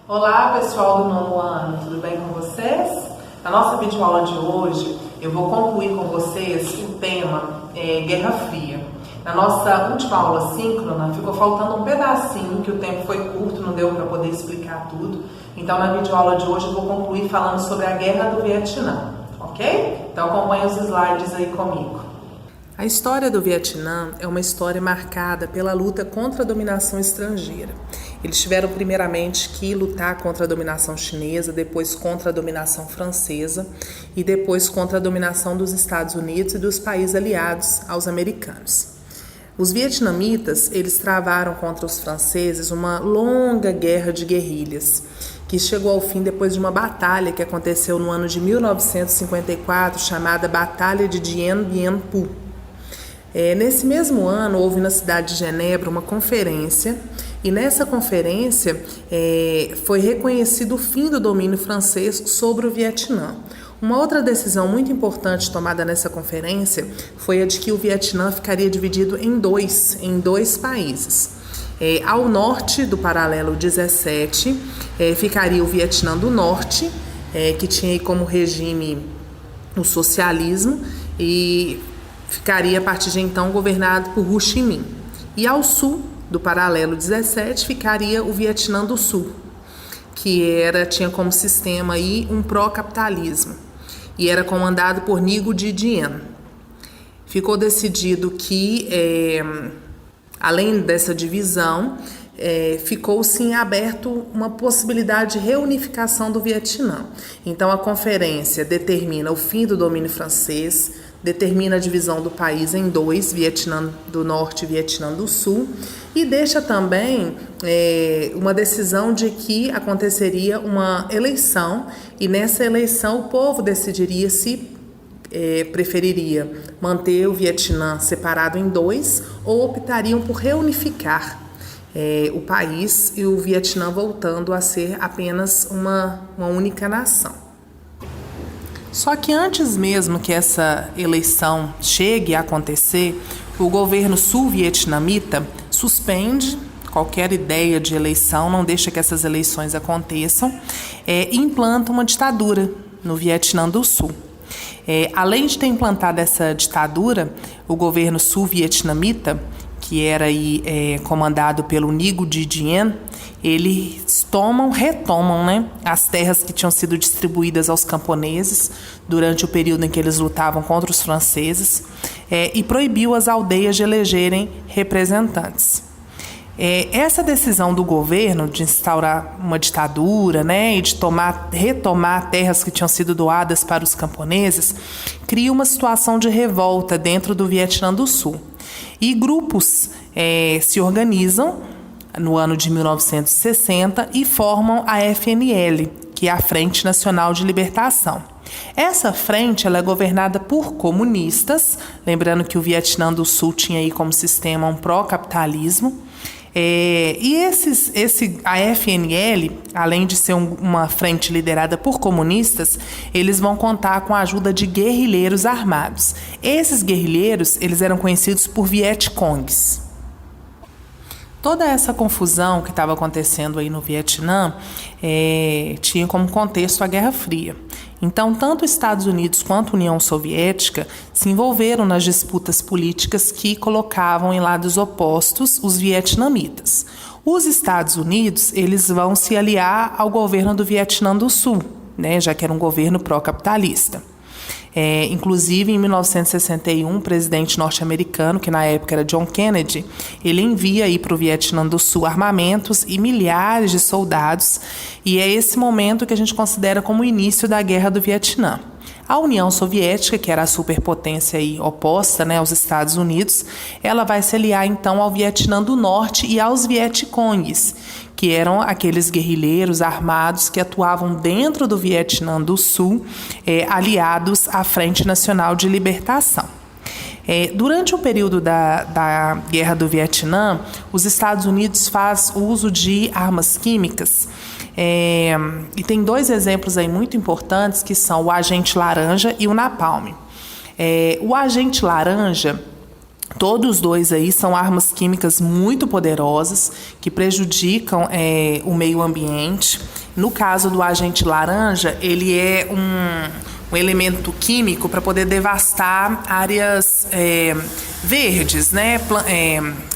Olá pessoal do nono ano, tudo bem com vocês? Na nossa videoaula de hoje eu vou concluir com vocês o tema Guerra Fria. Na nossa última aula síncrona ficou faltando um pedacinho, que o tempo foi curto, não deu para poder explicar tudo. Então na videoaula de hoje eu vou concluir falando sobre a Guerra do Vietnã, ok? Então acompanhe os slides aí comigo. A história do Vietnã é uma história marcada pela luta contra a dominação estrangeira. Eles tiveram primeiramente que lutar contra a dominação chinesa, depois contra a dominação francesa e depois contra a dominação dos Estados Unidos e dos países aliados aos americanos. Os vietnamitas, eles travaram contra os franceses uma longa guerra de guerrilhas, que chegou ao fim depois de uma batalha que aconteceu no ano de 1954, chamada Batalha de Dien Bien Phu. Nesse mesmo ano, houve na cidade de Genebra uma conferência, e nessa conferência foi reconhecido o fim do domínio francês sobre o Vietnã. Uma outra decisão muito importante tomada nessa conferência foi a de que o Vietnã ficaria dividido em dois países. Ao norte do paralelo 17 ficaria o Vietnã do Norte, que tinha aí como regime o socialismo, e ficaria a partir de então governado por Ho Chi Minh. E ao sul do paralelo 17 ficaria o Vietnã do Sul, que tinha como sistema aí um pró-capitalismo e era comandado por Ngo Dinh Diem. Ficou decidido que, além dessa divisão, ficou-se em aberto uma possibilidade de reunificação do Vietnã. Então a conferência determina o fim do domínio francês, determina a divisão do país em dois, Vietnã do Norte e Vietnã do Sul, e deixa também uma decisão de que aconteceria uma eleição, e nessa eleição o povo decidiria se preferiria manter o Vietnã separado em dois ou optariam por reunificar o país e o Vietnã voltando a ser apenas uma única nação. Só que antes mesmo que essa eleição chegue a acontecer, o governo sul-vietnamita suspende qualquer ideia de eleição, não deixa que essas eleições aconteçam, e implanta uma ditadura no Vietnã do Sul. Além de ter implantado essa ditadura, o governo sul-vietnamita, que era aí comandado pelo Ngo Dinh Diem, eles retomam as terras que tinham sido distribuídas aos camponeses durante o período em que eles lutavam contra os franceses, e proibiu as aldeias de elegerem representantes. Essa decisão do governo de instaurar uma ditadura, e de retomar terras que tinham sido doadas para os camponeses, cria uma situação de revolta dentro do Vietnã do Sul. E grupos se organizam no ano de 1960 e formam a FNL, que é a Frente Nacional de Libertação. Essa frente ela é governada por comunistas, lembrando que o Vietnã do Sul tinha aí como sistema um pró-capitalismo. A FNL, além de ser uma frente liderada por comunistas, eles vão contar com a ajuda de guerrilheiros armados. Esses guerrilheiros eles eram conhecidos por Vietcongs. Toda essa confusão que estava acontecendo aí no Vietnã tinha como contexto a Guerra Fria. Então, tanto os Estados Unidos quanto a União Soviética se envolveram nas disputas políticas que colocavam em lados opostos os vietnamitas. Os Estados Unidos eles vão se aliar ao governo do Vietnã do Sul, já que era um governo pró-capitalista. Inclusive, em 1961, o presidente norte-americano, que na época era John Kennedy, ele envia aí para o Vietnã do Sul armamentos e milhares de soldados, e é esse momento que a gente considera como o início da Guerra do Vietnã. A União Soviética, que era a superpotência aí oposta aos Estados Unidos, ela vai se aliar então ao Vietnã do Norte e aos Vietcongs, que eram aqueles guerrilheiros armados que atuavam dentro do Vietnã do Sul, aliados à Frente Nacional de Libertação. Durante o período da Guerra do Vietnã, os Estados Unidos faz uso de armas químicas, e tem dois exemplos aí muito importantes, que são o agente laranja e o napalm. O agente laranja Todos os dois aí são armas químicas muito poderosas que prejudicam o meio ambiente. No caso do agente laranja, ele é um elemento químico para poder devastar áreas verdes, né?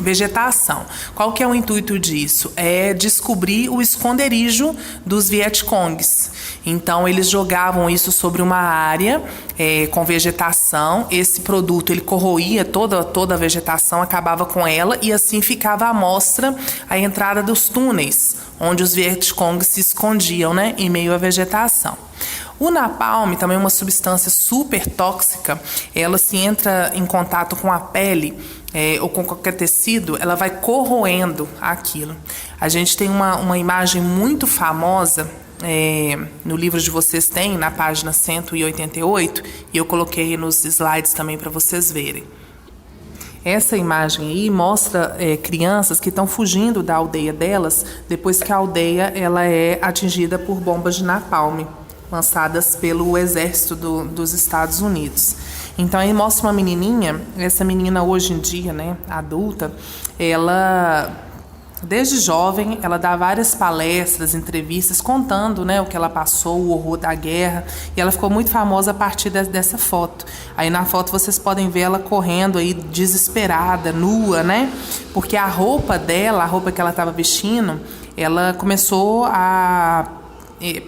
Vegetação. Qual que é o intuito disso? É descobrir o esconderijo dos Vietcongs. Então, eles jogavam isso sobre uma área com vegetação. Esse produto, ele corroía toda a vegetação, acabava com ela e assim ficava à mostra a entrada dos túneis, onde os Vietcongs se escondiam, né, em meio à vegetação. O napalm também é uma substância super tóxica. Ela se entra em contato com a pele ou com qualquer tecido, ela vai corroendo aquilo. A gente tem uma imagem muito famosa, no livro de vocês tem, na página 188, e eu coloquei nos slides também para vocês verem. Essa imagem aí mostra crianças que estão fugindo da aldeia delas depois que a aldeia ela é atingida por bombas de napalm lançadas pelo exército dos Estados Unidos. Então aí mostra uma menininha, essa menina hoje em dia, né, adulta, ela desde jovem, ela dá várias palestras, entrevistas, contando, né, o que ela passou, o horror da guerra, e ela ficou muito famosa a partir dessa foto. Aí na foto vocês podem ver ela correndo aí desesperada, nua, né, porque a roupa dela, a roupa que ela estava vestindo, ela começou a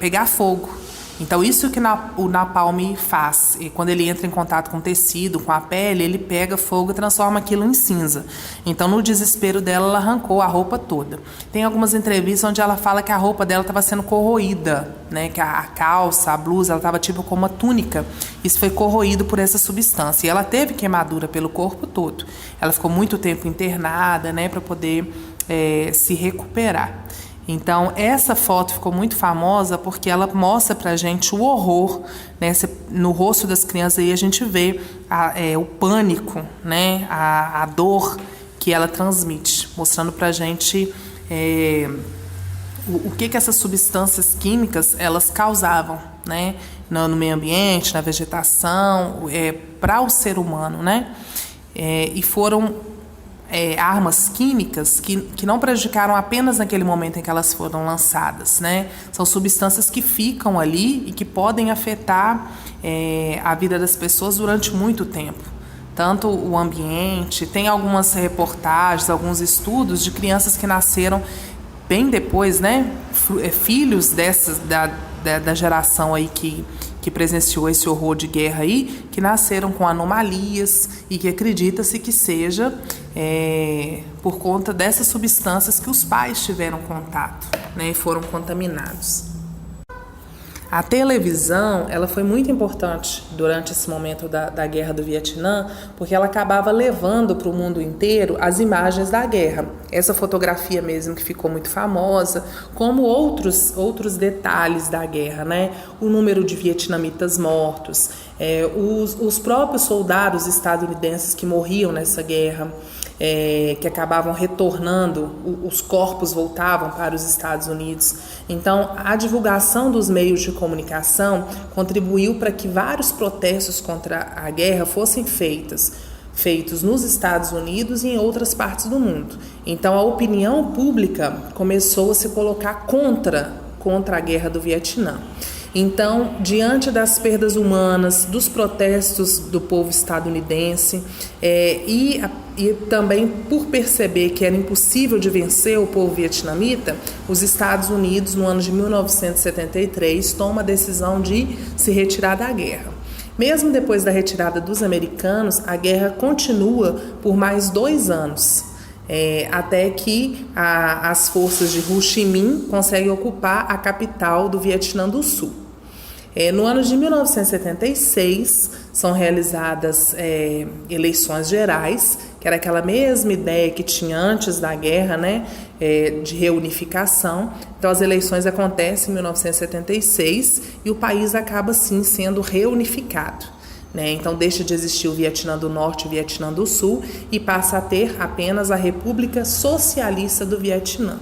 pegar fogo. Então, isso que o napalm faz. E quando ele entra em contato com o tecido, com a pele, ele pega fogo e transforma aquilo em cinza. Então, no desespero dela, ela arrancou a roupa toda. Tem algumas entrevistas onde ela fala que a roupa dela estava sendo corroída, né? Que a calça, a blusa, ela estava tipo como uma túnica. Isso foi corroído por essa substância. E ela teve queimadura pelo corpo todo. Ela ficou muito tempo internada, né? Para poder se recuperar. Então, essa foto ficou muito famosa porque ela mostra pra gente o horror, né? No rosto das crianças aí a gente vê o pânico, né? A dor que ela transmite, mostrando pra gente o que essas substâncias químicas elas causavam, né? No meio ambiente, na vegetação, para o ser humano, né? E foram armas químicas que não prejudicaram apenas naquele momento em que elas foram lançadas, né? São substâncias que ficam ali e que podem afetar a vida das pessoas durante muito tempo. Tanto o ambiente, tem algumas reportagens, alguns estudos de crianças que nasceram bem depois, né? Filhos da geração aí que presenciou esse horror de guerra aí, que nasceram com anomalias e que acredita-se que seja por conta dessas substâncias que os pais tiveram contato, né, e foram contaminados. A televisão, ela foi muito importante durante esse momento da Guerra do Vietnã, porque ela acabava levando para o mundo inteiro as imagens da guerra. Essa fotografia mesmo que ficou muito famosa, como outros detalhes da guerra, né? O número de vietnamitas mortos, os próprios soldados estadunidenses que morriam nessa guerra, que acabavam retornando, os corpos voltavam para os Estados Unidos. Então, a divulgação dos meios de comunicação contribuiu para que vários protestos contra a guerra fossem feitos nos Estados Unidos e em outras partes do mundo. Então, a opinião pública começou a se colocar contra a guerra do Vietnã. Então, diante das perdas humanas, dos protestos do povo estadunidense e também por perceber que era impossível de vencer o povo vietnamita, os Estados Unidos, no ano de 1973, toma a decisão de se retirar da guerra. Mesmo depois da retirada dos americanos, a guerra continua por mais 2 anos. Até que as forças de Ho Chi Minh conseguem ocupar a capital do Vietnã do Sul. No ano de 1976, são realizadas eleições gerais, que era aquela mesma ideia que tinha antes da guerra, né, de reunificação. Então, as eleições acontecem em 1976 e o país acaba, sim, sendo reunificado. Então deixa de existir o Vietnã do Norte e o Vietnã do Sul e passa a ter apenas a República Socialista do Vietnã.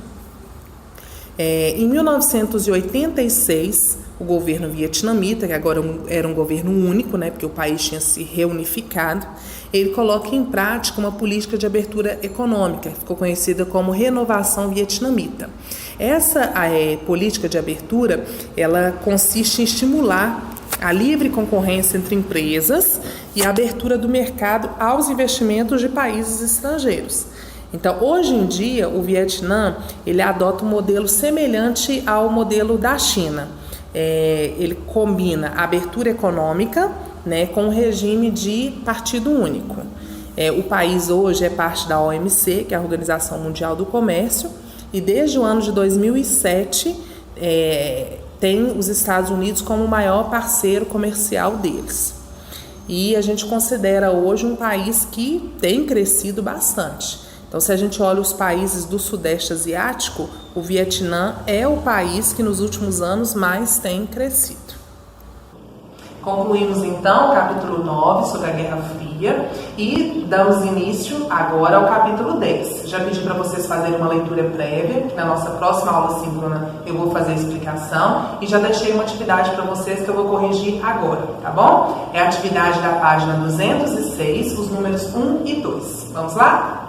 Em 1986, o governo vietnamita, que agora era um governo único, né, porque o país tinha se reunificado, ele coloca em prática uma política de abertura econômica, ficou conhecida como Renovação Vietnamita. Essa política de abertura, ela consiste em estimular a livre concorrência entre empresas e a abertura do mercado aos investimentos de países estrangeiros. Então, hoje em dia, o Vietnã, ele adota um modelo semelhante ao modelo da China. Ele combina a abertura econômica, né, com o regime de partido único. O país hoje é parte da OMC, que é a Organização Mundial do Comércio, e desde o ano de 2007 tem os Estados Unidos como o maior parceiro comercial deles. E a gente considera hoje um país que tem crescido bastante. Então, se a gente olha os países do Sudeste Asiático, o Vietnã é o país que nos últimos anos mais tem crescido. Concluímos então o capítulo 9 sobre a Guerra Fria e damos início agora ao capítulo 10. Já pedi para vocês fazerem uma leitura prévia, que na nossa próxima aula síncrona eu vou fazer a explicação, e já deixei uma atividade para vocês que eu vou corrigir agora, tá bom? É a atividade da página 206, os números 1 e 2. Vamos lá?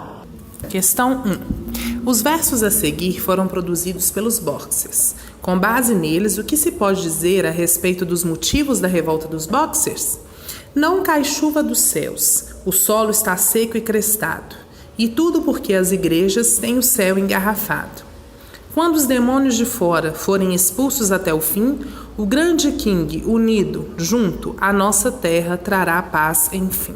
Questão 1. Os versos a seguir foram produzidos pelos Boxers. Com base neles, o que se pode dizer a respeito dos motivos da revolta dos Boxers? Não cai chuva dos céus, o solo está seco e crestado, e tudo porque as igrejas têm o céu engarrafado. Quando os demônios de fora forem expulsos até o fim, o grande King, unido, junto, à nossa terra, trará paz enfim.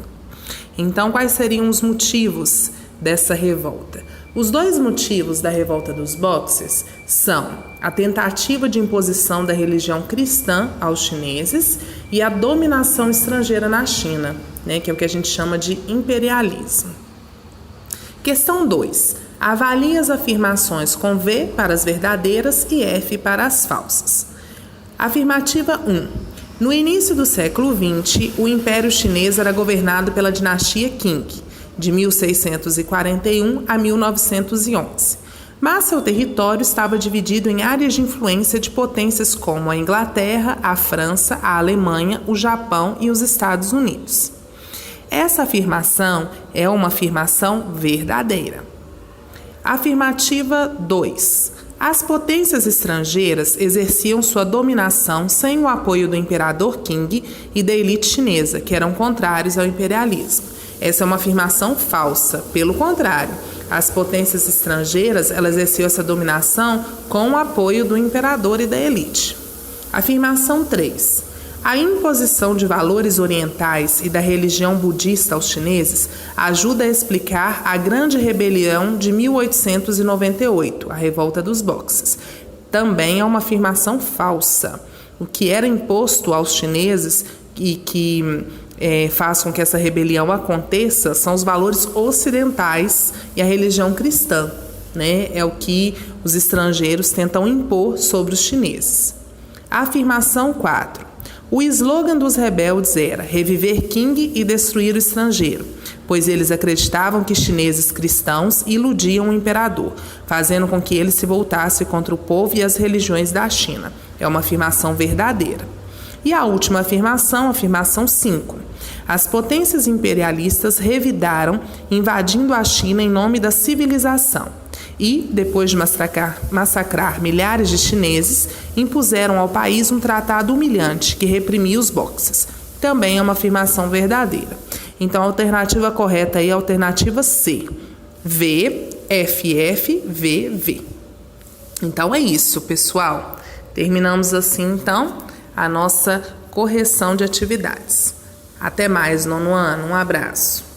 Então, quais seriam os motivos dessa revolta? Os dois motivos da revolta dos Boxers são a tentativa de imposição da religião cristã aos chineses e a dominação estrangeira na China, né, que é o que a gente chama de imperialismo. Questão 2. Avalie as afirmações com V para as verdadeiras e F para as falsas. Afirmativa 1. No início do século XX, o Império Chinês era governado pela dinastia Qing, de 1641 a 1911. Mas seu território estava dividido em áreas de influência de potências como a Inglaterra, a França, a Alemanha, o Japão e os Estados Unidos. Essa afirmação é uma afirmação verdadeira. Afirmativa 2. As potências estrangeiras exerciam sua dominação sem o apoio do imperador Qing e da elite chinesa, que eram contrários ao imperialismo. Essa é uma afirmação falsa. Pelo contrário, as potências estrangeiras elas exerciam essa dominação com o apoio do imperador e da elite. Afirmação 3. A imposição de valores orientais e da religião budista aos chineses ajuda a explicar a grande rebelião de 1898, a revolta dos Boxers. Também é uma afirmação falsa. O que era imposto aos chineses e que faz com que essa rebelião aconteça são os valores ocidentais e a religião cristã, né? É o que os estrangeiros tentam impor sobre os chineses. Afirmação 4. O slogan dos rebeldes era reviver Qing e destruir o estrangeiro, pois eles acreditavam que chineses cristãos iludiam o imperador, fazendo com que ele se voltasse contra o povo e as religiões da China. É uma afirmação verdadeira. E a última afirmação, afirmação 5. As potências imperialistas revidaram, invadindo a China em nome da civilização. E, depois de massacrar milhares de chineses, impuseram ao país um tratado humilhante que reprimia os Boxers. Também é uma afirmação verdadeira. Então, a alternativa correta aí é a alternativa C. V, F, F, V, V. Então, é isso, pessoal. Terminamos assim, então, a nossa correção de atividades. Até mais, nono ano. Um abraço.